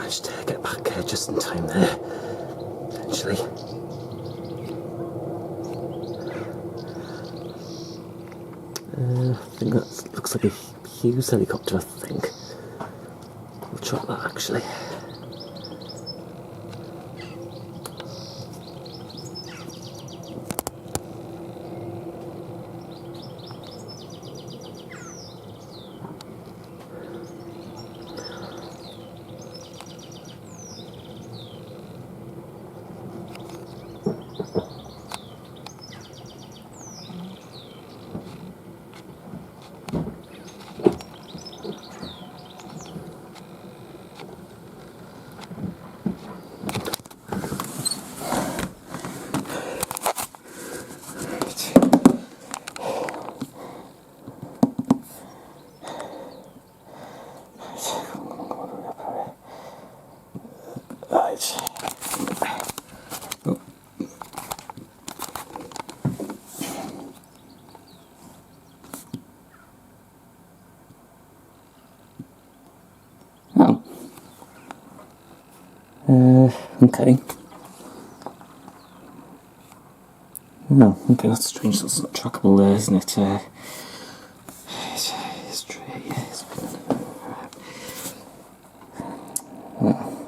managed to get back just in time there, eventually. I think that looks like a Hughes helicopter, I think. We'll try that actually. Okay. No, okay, that's strange. That's not trackable there, isn't it?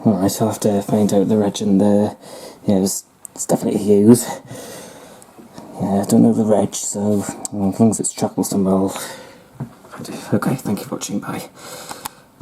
Alright, I'll have to find out the reg and yeah, it's definitely a Hughes. Yeah, I don't know the reg, so as long as it's trackable somewhere. Okay, thank you for watching, bye.